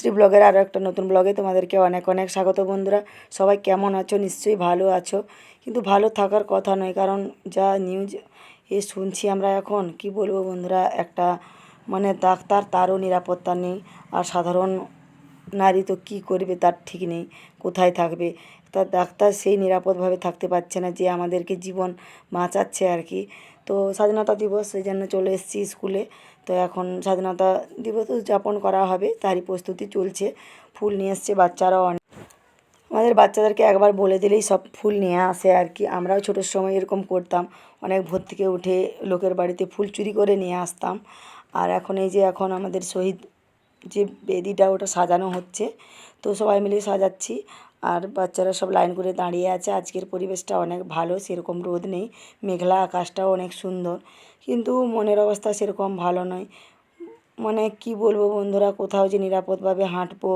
অনুশ্রী ব্লগের আরও একটা নতুন ব্লগে তোমাদেরকে অনেক অনেক স্বাগত। বন্ধুরা সবাই কেমন আছো? নিশ্চয়ই ভালো আছো, কিন্তু ভালো থাকার কথা নয়, কারণ যা নিউজ শুনছি আমরা এখন, কি বলবো বন্ধুরা, একটা ডাক্তার, তারও নিরাপত্তা নেই, আর সাধারণ নারী তো কী করবে তার ঠিক নেই, কোথায় থাকবে। তার ডাক্তার সেই নিরাপদভাবে থাকতে পারছে না যে আমাদেরকে জীবন বাঁচাচ্ছে আর কি। তো স্বাধীনতা দিবস, সেই জন্য চলে এসেছি স্কুলে। তো এখন স্বাধীনতা দিবস উদযাপন করা হবে, তারই প্রস্তুতি চলছে। ফুল নিয়ে এসছে বাচ্চারাও, আমাদের বাচ্চাদেরকে একবার বলে দিলেই সব ফুল নিয়ে আসে আর কি। আমরাও ছোটোর সময় এরকম করতাম, অনেক ভোর থেকে উঠে লোকের বাড়িতে ফুল চুরি করে নিয়ে আসতাম। আর এখন এই যে এখন আমাদের শহীদ যে বেদিটা, ওটা সাজানো হচ্ছে, তো সবাই মিলে সাজাচ্ছি। আর বাচ্চারা সব লাইন করে দাঁড়িয়ে আছে। আজকের পরিবেশটা অনেক ভালো, সেরকম রোদ নেই, মেঘলা আকাশটাও অনেক সুন্দর, কিন্তু মনের অবস্থা সেরকম ভালো নয়। কি বলবো বন্ধুরা, কোথাও যে নিরাপদভাবে হাঁটবো,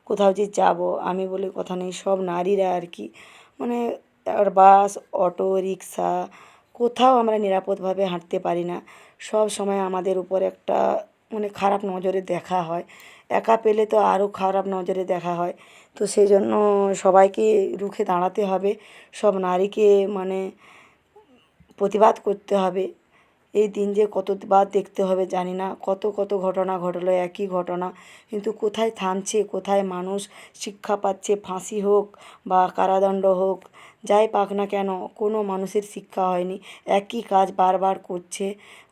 কোথাও যে যাব, আমি বলে কথা নেই, সব নারীরা আর কি। মানে আর বাস, অটো, রিক্সা, কোথাও আমরা নিরাপদভাবে হাঁটতে পারি না। সব সময় আমাদের উপর একটা খারাপ নজরে দেখা হয়। একা পেলে তো আরও খারাপ নজরে দেখা হয়। তো সেই জন্য সবাইকে রুখে দাঁড়াতে হবে, সব নারীকে প্রতিবাদ করতে হবে। এই দিন যে কতবার দেখতে হবে জানি না, কত কত ঘটনা ঘটলো, একই ঘটনা, কিন্তু কোথায় থামছে, কোথায় মানুষ শিক্ষা পাচ্ছে, ফাঁসি হোক বা কারাদণ্ড হোক, যাই পাক না কেন, কোনো মানুষের শিক্ষা হয়নি, একই কাজ বারবার করছে।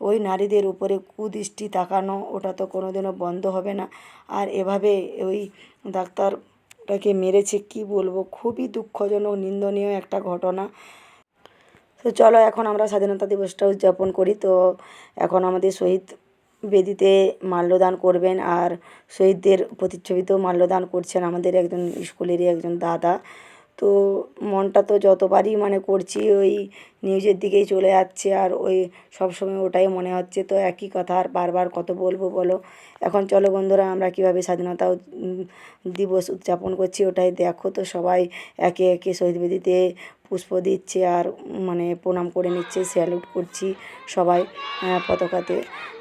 ওই নারীদের উপরে কুদৃষ্টি তাকানো, ওটা তো কোনো দিনও বন্ধ হবে না। আর এভাবে ওই ডাক্তারটাকে মেরেছে, কি বলবো, খুবই দুঃখজনক, নিন্দনীয় একটা ঘটনা। তো চলো এখন আমরা স্বাধীনতা দিবসটা উদযাপন করি। তো এখন আমাদের শহীদ বেদিতে মাল্যদান করবেন, আর শহীদদের প্রতিচ্ছবিতেও মাল্যদান করছেন আমাদের একজন স্কুলেরই একজন দাদা। তো মনটা তো যতবারই করছি, ওই নিউজের দিকেই চলে যাচ্ছে, আর ওই সবসময় ওটাই মনে হচ্ছে। তো একই কথা আর বারবার কত বলবো বলো। এখন চলো বন্ধুরা, আমরা কীভাবে স্বাধীনতা দিবস উদযাপন করছি ওটাই দেখো। তো সবাই একে একে শহীদ বেদিতে পুষ্প দিচ্ছে, আর প্রণাম করে নিচ্ছে, স্যালুট করছি সবাই পতাকাতে।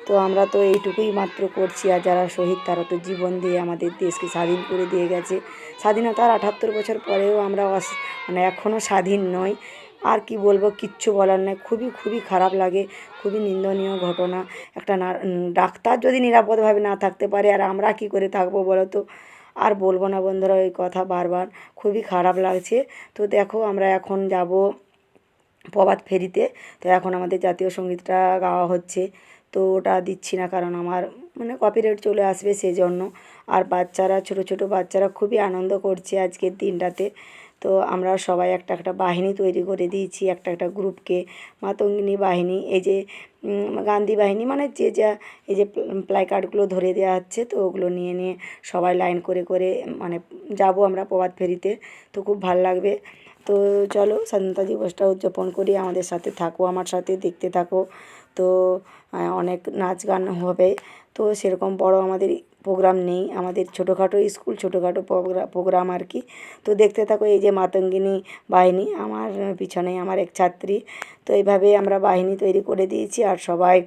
তো আমরা তো এইটুকুই মাত্র করছি, আর যারা শহীদ তারা তো জীবন দিয়ে আমাদের দেশকে স্বাধীন করে দিয়ে গেছে। স্বাধীনতার ৭৮ বছর পরেও আমরা এখনও স্বাধীন নই। আর কি বলবো, কিচ্ছু বলার নেই, খুবই খুবই খারাপ লাগে, খুবই নিন্দনীয় ঘটনা। একটা ডাক্তার যদি নিরাপদভাবে না থাকতে পারে, আর আমরা কি করে থাকবো বলো তো। আর বলবো না বন্ধুরা ওই কথা বারবার, খুবই খারাপ লাগছে। তো দেখো আমরা এখন যাব প্রভাত ফেরিতে। তো এখন আমাদের জাতীয় সঙ্গীতটা গাওয়া হচ্ছে, তো ওটা দিচ্ছি না, কারণ আমার কপিরাইট চলে আসবে সেই জন্য। আর বাচ্চারা, ছোট ছোট বাচ্চারা খুবই আনন্দ করছে আজকের দিনটাতে। তো আমরা সবাই একটা একটা বাহিনী তৈরি করে দিয়েছি, একটা একটা গ্রুপকে, মাতঙ্গিনী বাহিনী, এই যে গান্ধী বাহিনী, যে যা এই যে প্ল্যাকার্ডগুলো ধরে দেওয়া হচ্ছে, তো ওগুলো নিয়ে নিয়ে সবাই লাইন করে করে যাব আমরা প্রভাত ফেরিতে। তো খুব ভাল লাগবে। তো চলো স্বাধীনতা দিবসটা উদযাপন করি, আমাদের সাথে থাকো, আমার সাথে দেখতে থাকো। তো অনেক নাচ গান হবে। তো সেরকম বড় আমাদের প্রোগ্রাম নেই, আমাদের ছোটোখাটো স্কুল, ছোটোখাটো প্রোগ্রাম আর কি। তো দেখতে থাকো। এই যে মাতঙ্গিনী বাহিনী, আমার পিছনে আমার এক ছাত্রী। তো এইভাবে আমরা বাহিনী তৈরি করে দিয়েছি, আর সবাই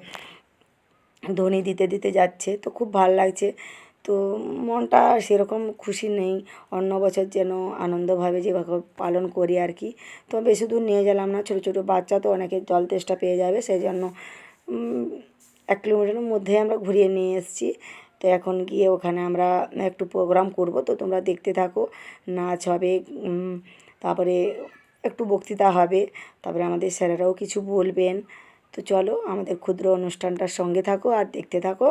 ধ্বনি দিতে দিতে যাচ্ছে, তো খুব ভাল লাগছে। তো মনটা সেরকম খুশি নেই, অন্য বছর যেন আনন্দভাবে যেভাবে পালন করি আর কি। তো বেশি দূর নিয়ে গেলাম না, ছোটো ছোটো বাচ্চা তো অনেকে জল তেষ্টা পেয়ে যাবে, সেই জন্য 1 কিলোমিটারের মধ্যে আমরা ঘুরিয়ে নিয়ে এসেছি। তো এখন গিয়ে ওখানে আমরা একটু প্রোগ্রাম করব, তো তোমরা দেখতে থাকো। নাচ হবে, তারপরে একটু বক্তৃতা হবে, তারপরে আমাদের স্যারেরাও কিছু বলবেন। তো চলো আমাদের ক্ষুদ্র অনুষ্ঠানটার সঙ্গে থাকো আর দেখতে থাকো,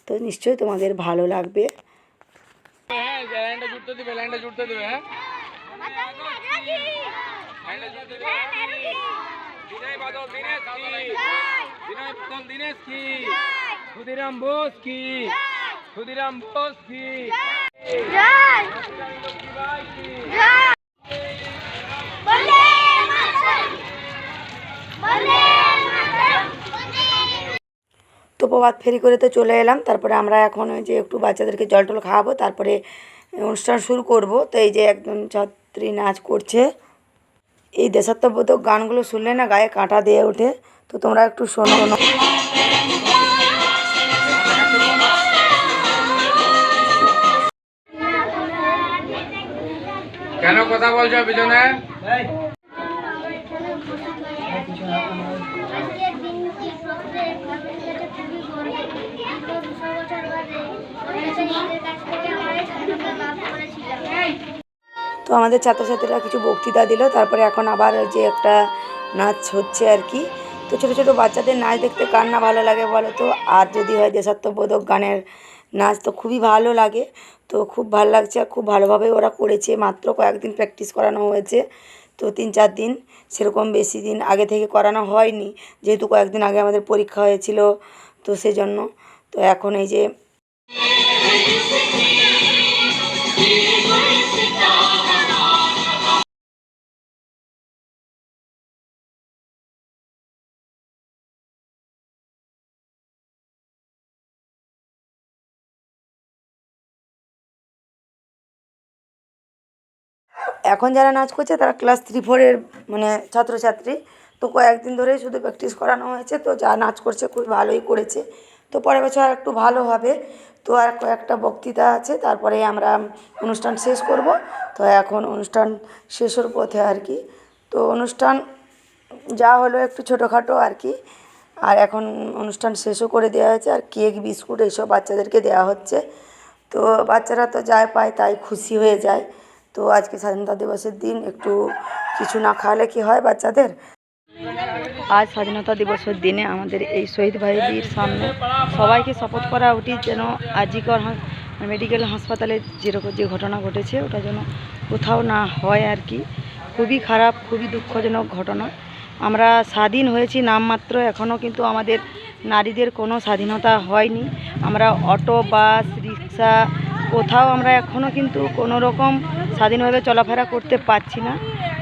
তো নিশ্চয়ই তোমাদের ভালো লাগবে। ক্ষুদিরাম বোস কি, ক্ষুদিরাম বোস কি। তো প্রভাত ফেরি করে তো চলে এলাম, তারপরে আমরা এখন ওই যে একটু বাচ্চাদেরকে জল টল খাওয়াবো, তারপরে অনুষ্ঠান শুরু করব। তো এই যে একজন ছাত্রী নাচ করছে, এই দেশাত্মবোধক গানগুলো শুনলে না গায়ে কাঁটা দিয়ে ওঠে। তো তোমরা একটু শোনো। কেন কথা বলছো পিছনে? আজকের দিনটি প্রত্যেক মানুষের কাছে খুবই গর্বের। দীর্ঘ 200 বছর বাদে নিজেদের কাছ থেকে আমরা এই স্বাধীনতা লাভ করেছিলাম। তো আমাদের ছাত্রছাত্রীরা কিছু বক্তৃতা দিল, তারপরে এখন আবার ওই যে একটা নাচ হচ্ছে আর কি। তো ছোটো ছোটো বাচ্চাদের নাচ দেখতে কার না ভালো লাগে বলো তো, আর যদি হয় দেশাত্মবোধক গানের নাচ তো খুবই ভালো লাগে। তো খুব ভালো লাগছে আর খুব ভালোভাবে ওরা করেছে। মাত্র কয়েকদিন প্র্যাকটিস করানো হয়েছে, তো 3-4 দিন, সেরকম বেশি দিন আগে থেকে করানো হয়নি, যেহেতু কয়েকদিন আগে আমাদের পরীক্ষা হয়েছিল, তো সেজন্য। তো এখন এই যে এখন যারা নাচ করছে তারা ক্লাস 3-4-এর মানে ছাত্রছাত্রী। তো কয়েকদিন ধরেই শুধু প্র্যাকটিস করানো হয়েছে, তো যা নাচ করছে খুব ভালোই করেছে। তো পরের বছর আর একটু ভালো হবে। তো আর কয়েকটা বক্তৃতা আছে, তারপরে আমরা অনুষ্ঠান শেষ করব। তো এখন অনুষ্ঠান শেষের পথে আর কি। তো অনুষ্ঠান যা হলো একটু ছোটোখাটো আর কি। আর এখন অনুষ্ঠান শেষও করে দেওয়া হয়েছে, আর কেক বিস্কুট এইসব বাচ্চাদেরকে দেওয়া হচ্ছে। তো বাচ্চারা তো যাই পায় তাই খুশি হয়ে যায়। তো আজকে স্বাধীনতা দিবসের দিন একটু কিছু না খাওয়ালে কি হয় বাচ্চাদের। আজ স্বাধীনতা দিবসের দিনে আমাদের এই শহীদ ভাইদের সামনে সবাইকে শপথ করা উচিত যেন আজিকর মেডিকেল হাসপাতালে যেরকম যে ঘটনা ঘটেছে ওটা যেন কোথাও না হয় আর কি। খুবই খারাপ, খুবই দুঃখজনক ঘটনা। আমরা স্বাধীন হয়েছি নামমাত্র, এখনও কিন্তু আমাদের নারীদের কোনো স্বাধীনতা হয়নি। আমরা অটো, বাস, রিক্সা কোথাও আমরা এখনও কিন্তু কোনো রকম স্বাধীনভাবে চলাফেরা করতে পারছি না।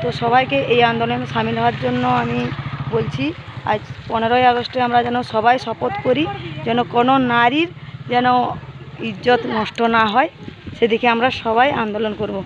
তো সবাইকে এই আন্দোলনে সামিল হওয়ার জন্য আমি বলছি, আজ 15ই আগস্টে আমরা যেন সবাই শপথ করি যেন কোনো নারীর যেন ইজ্জত নষ্ট না হয়, সেদিকে আমরা সবাই আন্দোলন করব।